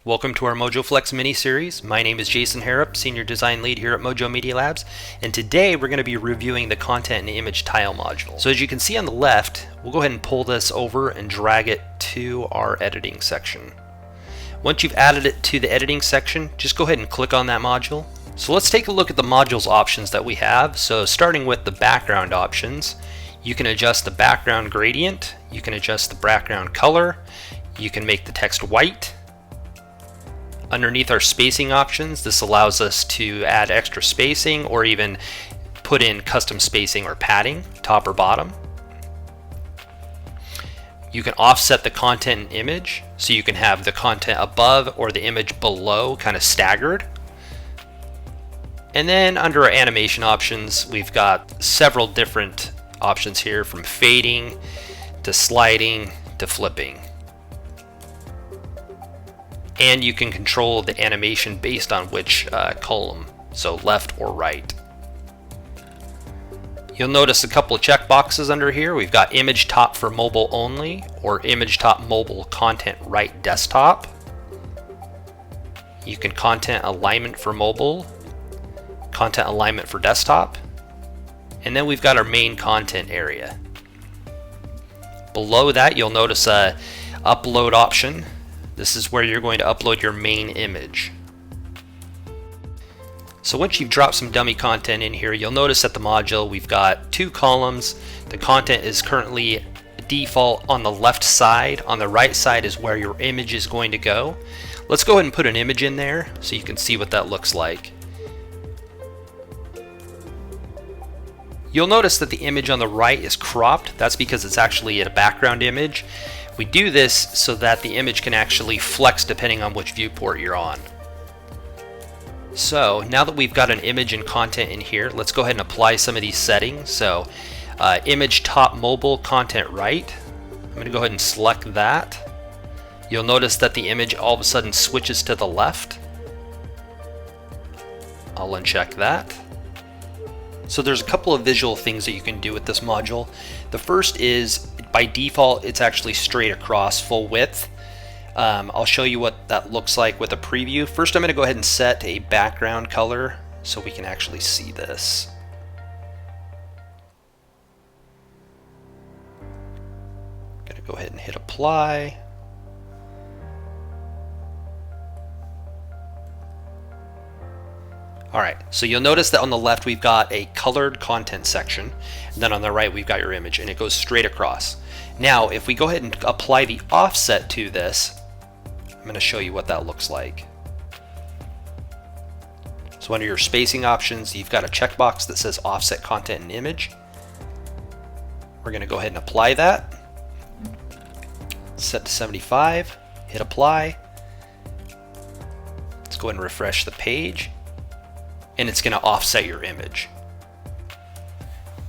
Welcome to our MojoFlex mini-series. My name is Jason Harrop, Senior Design Lead here at Mojo Media Labs, and today we're going to be reviewing the Content and Image Tile module. So as you can see on the left, we'll go ahead and pull this over and drag it to our editing section. Once you've added it to the editing section, just go ahead and click on that module. So let's take a look at the module's options that we have. So starting with the background options, you can adjust the background gradient, you can adjust the background color, you can make the text white. Underneath our spacing options, this allows us to add extra spacing or even put in custom spacing or padding, top or bottom. You can offset the content and image, so you can have the content above or the image below kind of staggered. And then under our animation options, we've got several different options here, from fading to sliding to flipping. And you can control the animation based on which column, so left or right. You'll notice a couple of checkboxes under here. We've got image top for mobile only, or image top mobile content right desktop. You can content alignment for mobile, content alignment for desktop, and then we've got our main content area. Below that, you'll notice a upload option. This is where you're going to upload your main image. So once you've dropped some dummy content in here, you'll notice at the module we've got two columns. The content is currently default on the left side. On the right side is where your image is going to go. Let's go ahead and put an image in there so you can see what that looks like. You'll notice that the image on the right is cropped. That's because it's actually a background image. We do this so that the image can actually flex depending on which viewport you're on. So now that we've got an image and content in here, let's go ahead and apply some of these settings. So image top mobile content right. I'm going to go ahead and select that. You'll notice that the image all of a sudden switches to the left. I'll uncheck that. So there's a couple of visual things that you can do with this module. The first is, by default, it's actually straight across full width. I'll show you what that looks like with a preview. First, I'm going to go ahead and set a background color so we can actually see this. I'm going to go ahead and hit apply. Alright, so you'll notice that on the left we've got a colored content section, and then on the right we've got your image, and it goes straight across. Now, if we go ahead and apply the offset to this, I'm going to show you what that looks like. So under your spacing options, you've got a checkbox that says offset content and image. We're going to go ahead and apply that. Set to 75, hit apply. Let's go ahead and refresh the page, and it's going to offset your image.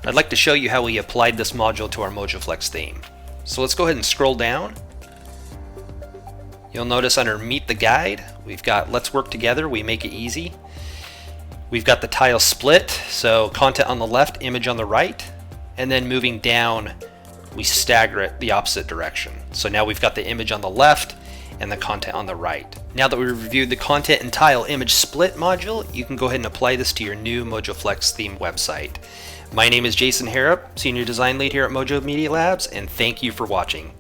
I'd like to show you how we applied this module to our MojoFlex theme. So let's go ahead and scroll down. You'll notice under Meet the Guide, we've got Let's Work Together, we make it easy. We've got the tile split, so content on the left, image on the right, and then moving down, we stagger it the opposite direction. So now we've got the image on the left and the content on the right. Now that we've reviewed the content and tile image split module, you can go ahead and apply this to your new MojoFlex theme website. My name is Jason Harrop, Senior Design Lead here at Mojo Media Labs, and thank you for watching.